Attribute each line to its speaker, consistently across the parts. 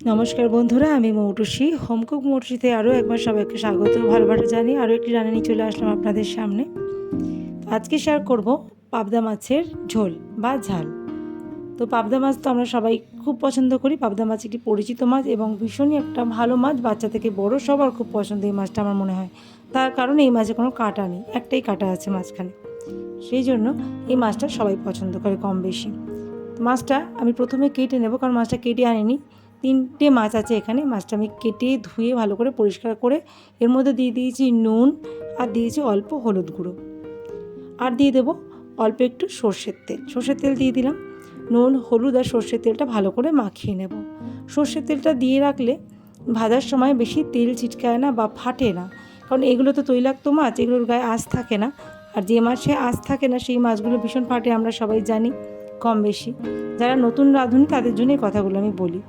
Speaker 1: নমস্কার বন্ধুরা, আমি মৌটুসী। হোমকুক মৌটুসিতে আরও একবার সবাইকে স্বাগত ভালোবাসা জানিয়ে আরও একটি রান্না নিয়ে চলে আসলাম আপনাদের সামনে। আজকে শেয়ার করব পাবদা মাছের ঝোল বা ঝাল। তো পাবদা মাছ তো আমরা সবাই খুব পছন্দ করি। পাবদা মাছ একটি পরিচিত মাছ এবং ভীষণই একটা ভালো মাছ, বাচ্চা থেকে বড় সবার খুব পছন্দ এই মাছটা আমার মনে হয়। তার কারণ এই মাছে কোনো কাঁটা নেই, একটাই কাঁটা আছে মাঝখানে। সেই জন্য এই মাছটা সবাই পছন্দ করে কম বেশি। মাছটা আমি প্রথমে কেটে নেব, কারণ মাছটা কেটে আনিনি। 3টে মাছ আছে এখানে। মাছটা আমি কেটে ধুয়ে ভালো করে পরিষ্কার করে এর মধ্যে দিয়ে দিয়েছি নুন, আর দিয়েছি অল্প হলুদ গুঁড়ো, আর দিয়ে দেবো অল্প একটু সর্ষের তেল। সর্ষের তেল দিয়ে দিলাম। নুন, হলুদ আর সর্ষের তেলটা ভালো করে মাখিয়ে নেব। সর্ষের তেলটা দিয়ে রাখলে ভাজার সময় বেশি তেল ছিটকায় না বা ফাটে না, কারণ এগুলো তো তৈলাক্ত মাছ, এগুলোর গায়ে আঁশ থাকে না। আর যে মাছে আঁশ থাকে না সেই মাছগুলো ভীষণ ফাটে, আমরা সবাই জানি কম বেশি। যারা নতুন রাঁধুনি তাদের জন্য এই কথাগুলো আমি বলি।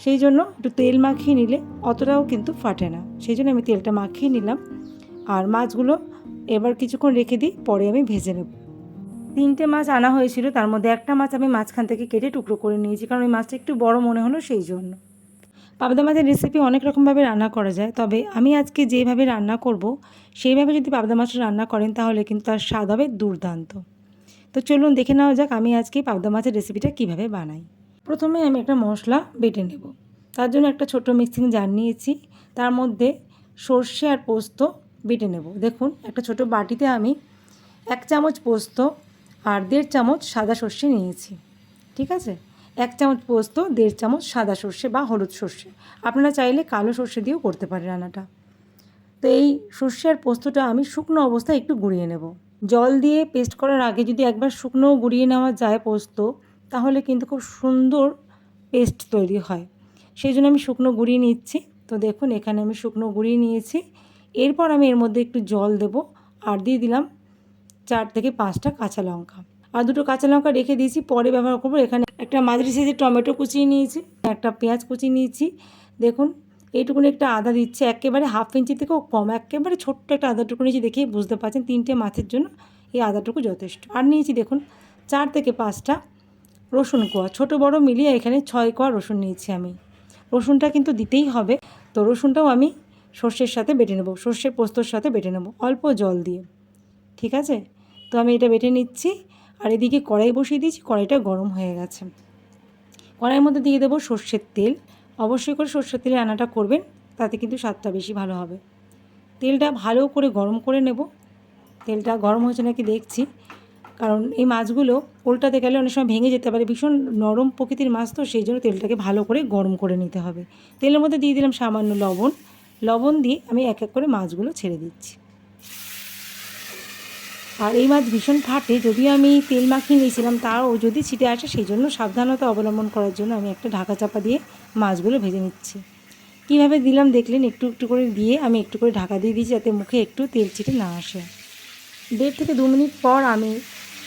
Speaker 1: সেই জন্য একটু তেল মাখিয়ে নিলে অতটাও কিন্তু ফাটে না, সেই জন্য আমি তেলটা মাখিয়ে নিলাম। আর মাছগুলো এবার কিছুক্ষণ রেখে দিই, পরে আমি ভেজে নেব। 3টে মাছ আনা হয়েছিল, তার মধ্যে একটা মাছ আমি মাঝখান থেকে কেটে টুকরো করে নিয়েছি, কারণ ওই মাছটা একটু বড় মনে হলো সেই জন্য। পাবদা মাছের রেসিপি অনেক রকমভাবে রান্না করা যায়, তবে আমি আজকে যেভাবে রান্না করব সেইভাবে যদি পাবদা মাছটা রান্না করেন তাহলে কিন্তু তার স্বাদ হবে দুর্দান্ত। তো চলুন দেখে নেওয়া যাক আমি আজকে পাবদা মাছের রেসিপিটা কীভাবে বানাই। প্রথমে আমি একটা মশলা বেটে নেব। তার জন্য একটা ছোট মিক্সিং জার নিয়েছি, তার মধ্যে সর্ষে আর পোস্ত বেটে নেব। দেখুন, একটা ছোট বাটিতে আমি 1 চামচ পোস্ত আর 1.5 চামচ সাদা সর্ষে নিয়েছি। ঠিক আছে, 1 চামচ পোস্ত, 1.5 চামচ সাদা সর্ষে বা হলুদ সর্ষে। আপনারা চাইলে কালো সর্ষে দিয়েও করতে পারেন রান্নাটা। তো এই সর্ষে আর পোস্তটা আমি শুকনো অবস্থায় একটু গুঁড়িয়ে নেব। জল দিয়ে পেস্ট করার আগে যদি একবার শুকনো গুঁড়িয়ে নেওয়া যায় পোস্ত, তাহলে কিন্তু খুব সুন্দর পেস্ট তৈরি হয়। সেই জন্য আমি শুকনো গুঁড়িয়ে নিচ্ছি। তো দেখুন, এখানে আমি শুকনো গুঁড়িয়ে নিয়েছি। এরপর আমি এর মধ্যে একটু জল দেব, আর দিয়ে দিলাম 4 থেকে 5টা কাঁচা লঙ্কা। আর 2টো কাঁচা লঙ্কা রেখে দিয়েছি, পরে ব্যবহার করব। এখানে একটা মাঝারি সাইজের টমেটো কুচিয়ে নিয়েছি, একটা পেঁয়াজ কুচিয়ে নিয়েছি। দেখুন, এইটুকুনি একটা আদা দিচ্ছে, একেবারে হাফ ইঞ্চি থেকেও কম, একেবারে ছোট্ট একটা আদাটুকু নিয়েছি, দেখেই বুঝতে পারছেন 3টে মাছের জন্য এই আদাটুকু যথেষ্ট। আর নিয়েছি দেখুন 4 থেকে 5টা রসুন কোয়া, ছোটো বড়ো মিলিয়ে এখানে 6 কোয়া রসুন নিয়েছি আমি। রসুনটা কিন্তু দিতেই হবে। তো রসুনটাও আমি সর্ষের সাথে বেটে নেব, সর্ষে পোস্তর সাথে বেটে নেব অল্প জল দিয়ে। ঠিক আছে, তো আমি এটা বেটে নিচ্ছি। আর এদিকে কড়াই বসিয়ে দিয়েছি, কড়াইটা গরম হয়ে গেছে। কড়াইয়ের মধ্যে দিয়ে দেবো সর্ষের তেল। অবশ্যই করে সর্ষের তেলে রান্নাটা করবেন, তাতে কিন্তু স্বাদটা বেশি ভালো হবে। তেলটা ভালো করে গরম করে নেব। তেলটা গরম হয়েছে নাকি দেখছি, কারণ এই মাছগুলো উল্টাতে গেলে অনেক সময় ভেঙে যেতে পারে, ভীষণ নরম প্রকৃতির মাছ, তো সেই জন্য তেলটাকে ভালো করে গরম করে নিতে হবে। তেলের মধ্যে দিয়ে দিলাম সামান্য লবণ। লবণ দিয়ে আমি এক এক করে মাছগুলো ছেড়ে দিচ্ছি। আর এই মাছ ভীষণ ফাটে, যদিও আমি তেল মাখিয়ে নিয়েছিলাম, তাও যদি ছিটে আসে, সেই জন্য সাবধানতা অবলম্বন করার জন্য আমি একটা ঢাকা চাপা দিয়ে মাছগুলো ভেজে নিচ্ছি। কীভাবে দিলাম দেখলেন, একটু একটু করে দিয়ে আমি একটু করে ঢাকা দিয়ে দিয়েছি, যাতে মুখে একটু তেল ছিটে না আসে। 1.5 থেকে 2 মিনিট পর আমি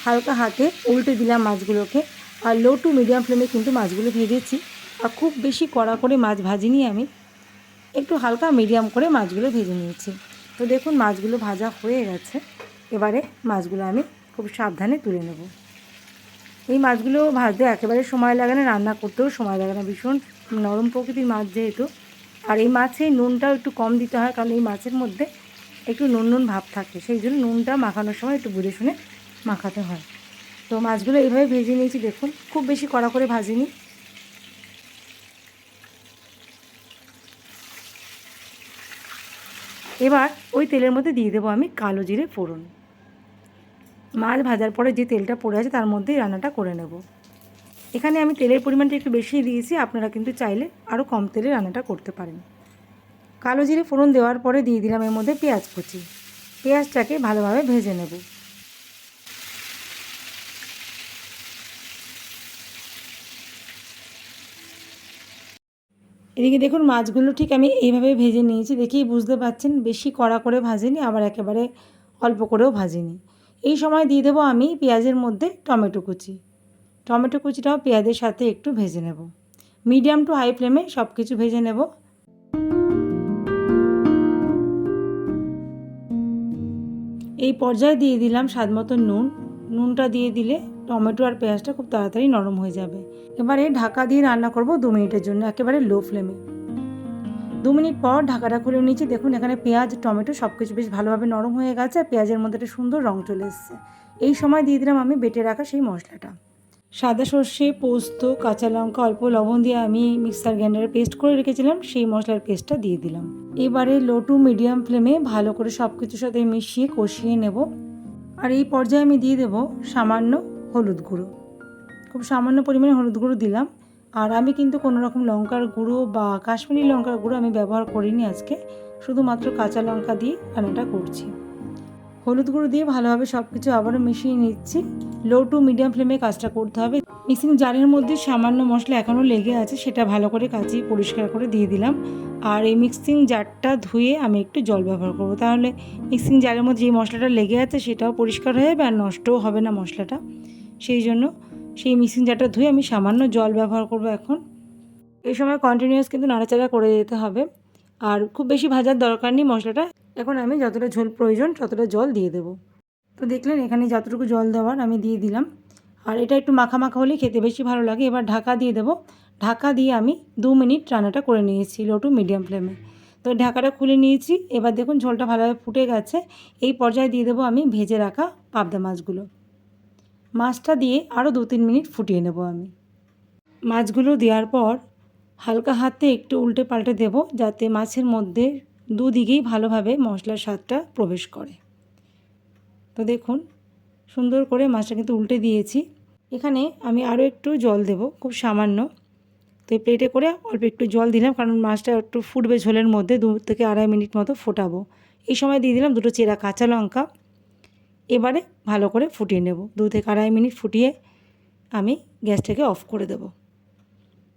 Speaker 1: হালকা হাতে উল্টে দিলাম মাছগুলোকে। আর লো টু মিডিয়াম ফ্লেমে কিন্তু মাছগুলো ভেজেছি। আর খুব বেশি কড়া করে মাছ ভাজিনি আমি, একটু হালকা মিডিয়াম করে মাছগুলো ভেজে নিয়েছি। তো দেখুন, মাছগুলো ভাজা হয়ে গেছে। এবারে মাছগুলো আমি খুব সাবধানে তুলে নেব। এই মাছগুলো ভাজতে একেবারে সময় লাগে না, রান্না করতেও সময় লাগে না, ভীষণ নরম প্রকৃতির মাছ যেহেতু। আর এই মাছে নুনটাও একটু কম দিতে হয়, কারণ এই মাছের মধ্যে একটু নুন নুন ভাব থাকে, সেই জন্য নুনটা মাখানোর সময় একটু বুঝে শুনে মাখাতে হয়। তো মাছগুলো এইভাবে ভেজে নিয়েছি, দেখুন খুব বেশি কড়া করে ভাজিনি। এবার ওই তেলের মধ্যে দিয়ে দেবো আমি কালো জিরে ফোড়ন। মাছ ভাজার পরে যে তেলটা পড়ে আছে তার মধ্যেই রান্নাটা করে নেব। এখানে আমি তেলের পরিমাণটা একটু বেশি দিয়েছি, আপনারা কিন্তু চাইলে আরও কম তেলে রান্নাটা করতে পারেন। কালো জিরে ফোড়ন দেওয়ার পরে দিয়ে দিলাম এর মধ্যে পেঁয়াজ কুচি। পেঁয়াজটাকে ভালোভাবে ভেজে নেব। এদিকে দেখুন, মাছগুলো ঠিক আমি এইভাবে ভেজে নিয়েছি, দেখেই বুঝতে পারছেন বেশি কড়া করে ভাজিনি, আবার একেবারে অল্প করেও ভাজিনি। এই সময় দিয়ে দেবো আমি পেঁয়াজের মধ্যে টমেটো কুচি। টমেটো কুচিটাও পেঁয়াজের সাথে একটু ভেজে নেব। মিডিয়াম টু হাই ফ্লেমে সব কিছু ভেজে নেব। এই পর্যায়ে দিয়ে দিলাম স্বাদ মতো নুন। নুনটা দিয়ে দিলে টমেটো আর পেঁয়াজটা খুব তাড়াতাড়ি নরম হয়ে যাবে। এবারে ঢাকা দিয়ে রান্না করব 2 মিনিটের জন্য, একেবারে লো ফ্লেমে। 2 মিনিট পর ঢাকাটা খুলে নিয়েছি। দেখুন এখানে পেঁয়াজ টমেটো সব কিছু বেশ ভালোভাবে নরম হয়ে গেছে, আর পেঁয়াজের মধ্যে একটা সুন্দর রং চলে এসেছে। এই সময় দিয়ে দিলাম আমি বেটে রাখা সেই মশলাটা। সাদা সর্ষে, পোস্ত, কাঁচা লঙ্কা, অল্প লবণ দিয়ে আমি মিক্সার গ্রাইন্ডারে পেস্ট করে রেখেছিলাম, সেই মশলার পেস্টটা দিয়ে দিলাম। এবারে লো টু মিডিয়াম ফ্লেমে ভালো করে সব কিছুর সাথে মিশিয়ে কষিয়ে নেব। আর এই পর্যায়ে আমি দিয়ে দেব সামান্য হলুদ গুঁড়ো, খুব সামান্য পরিমাণে হলুদ গুঁড়ো দিলাম। আর আমি কিন্তু কোনো রকম লঙ্কার গুঁড়ো বা কাশ্মীরি লঙ্কার গুঁড়ো আমি ব্যবহার করিনি আজকে, শুধুমাত্র কাঁচা লঙ্কা দিয়ে রান্নাটা করছি। হলুদ গুঁড়ো দিয়ে ভালোভাবে সব কিছু আবারও মিশিয়ে নিচ্ছি। লো টু মিডিয়াম ফ্লেমে কাজটা করতে হবে। মিক্সিং জারের মধ্যে সামান্য মশলা এখনও লেগে আছে, সেটা ভালো করে কাচিয়ে পরিষ্কার করে দিয়ে দিলাম। আর এই মিক্সিং জারটা ধুয়ে আমি একটু জল ব্যবহার করব, তাহলে মিক্সিং জারের মধ্যে যে মশলাটা লেগে আছে সেটাও পরিষ্কার হয়ে যাবে আর নষ্টও হবে না মশলাটা। সেই জন্য সেই মিক্সিং জারটা ধুয়ে আমি সামান্য জল ব্যবহার করব এখন। এই সময় কন্টিনিউয়াস কিন্তু নাড়াচাড়া করে যেতে হবে, আর খুব বেশি ভাজার দরকার নেই মশলাটা। এখন আমি যতটা ঝোল প্রয়োজন ততটা জল দিয়ে দেবো। তো দেখলেন এখানে যতটুকু জল দেওয়ার আমি দিয়ে দিলাম। আর এটা একটু মাখা মাখা হলে খেতে বেশি ভালো লাগে। এবার ঢাকা দিয়ে দেবো। ঢাকা দিয়ে আমি 2 মিনিট রান্নাটা করে নিয়েছি লো টু মিডিয়াম ফ্লেমে। তো ঢাকাটা খুলে নিয়েছি। এবার দেখুন ঝোলটা ভালোভাবে ফুটে গেছে। এই পর্যায়ে দিয়ে দেবো আমি ভেজে রাখা পাবদা মাছগুলো। মাছটা দিয়ে আরও 2-3 মিনিট ফুটিয়ে নেব আমি। মাছগুলো দেওয়ার পর হালকা হাতে একটু উল্টে পাল্টে দেবো, যাতে মাছের মধ্যে দুদিকেই ভালোভাবে মশলার স্বাদটা প্রবেশ করে। তো দেখুন সুন্দর করে মাছটা কিন্তু উল্টে দিয়েছি। এখানে আমি আরও একটু জল দেব, খুব সামান্য। তো এই প্লেটে করে অল্প একটু জল দিলাম, কারণ মাছটা একটু ফুটবে ঝোলের মধ্যে, 2 থেকে আড়াই মিনিট মতো ফোটাবো। এই সময় দিয়ে দিলাম 2টো চেরা কাঁচা লঙ্কা। এবারে ভালো করে ফুটিয়ে নেব। 2 থেকে আড়াই মিনিট ফুটিয়ে আমি গ্যাসটাকে অফ করে দেব।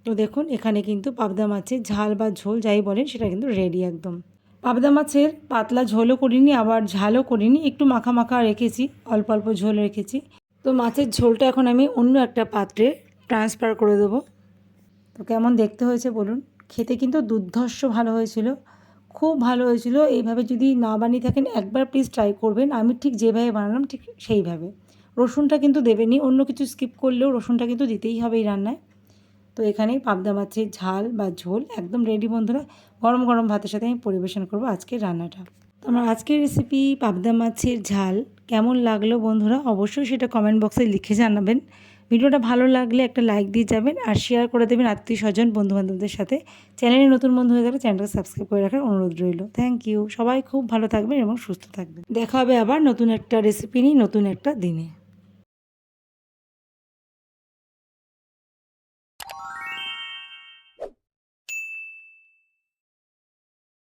Speaker 1: তো দেখুন এখানে কিন্তু পাবদা মাছের ঝাল বা ঝোল যাই বলেন সেটা কিন্তু রেডি একদম। পাবদা মাছের পাতলা ঝোলও করিনি, আবার ঝালও করিনি, একটু মাখা মাখা রেখেছি, অল্প অল্প ঝোল রেখেছি। তো মাছের ঝোলটা এখন আমি অন্য একটা পাত্রে ট্রান্সফার করে দেবো। তো কেমন দেখতে হয়েছে বলুন। খেতে কিন্তু দুর্ধর্ষ ভালো হয়েছিল, খুব ভালো হয়েছিল। এইভাবে যদি না বানিয়ে থাকেন একবার প্লিজ ট্রাই করবেন। আমি ঠিক যেভাবে বানালাম ঠিক সেইভাবে। রসুনটা কিন্তু দেবেনি, অন্য কিছু স্কিপ করলেও রসুনটা কিন্তু দিতেই হবে এই রান্নায়। তো এখানেই পাবদা মাছের ঝাল বা ঝোল একদম রেডি বন্ধুরা। গরম গরম ভাতের সাথে আমি পরিবেশন করব আজকের রান্নাটা। তো আমার আজকের রেসিপি পাবদা মাছের ঝাল কেমন লাগলো বন্ধুরা, অবশ্যই সেটা কমেন্ট বক্সে লিখে জানাবেন। ভিডিওটা ভালো লাগলে একটা লাইক দিয়ে যাবেন, আর শেয়ার করে দেবেন আত্মীয় স্বজন বন্ধুবান্ধবদের সাথে। চ্যানেলে নতুন বন্ধু হয়ে গেলে চ্যানেলটা সাবস্ক্রাইব করে রাখার অনুরোধ রইল। Thank you. সবাই খুব ভালো থাকবেন এবং সুস্থ থাকবেন। দেখা হবে আবার নতুন একটা রেসিপি নিয়ে নতুন একটা দিনে।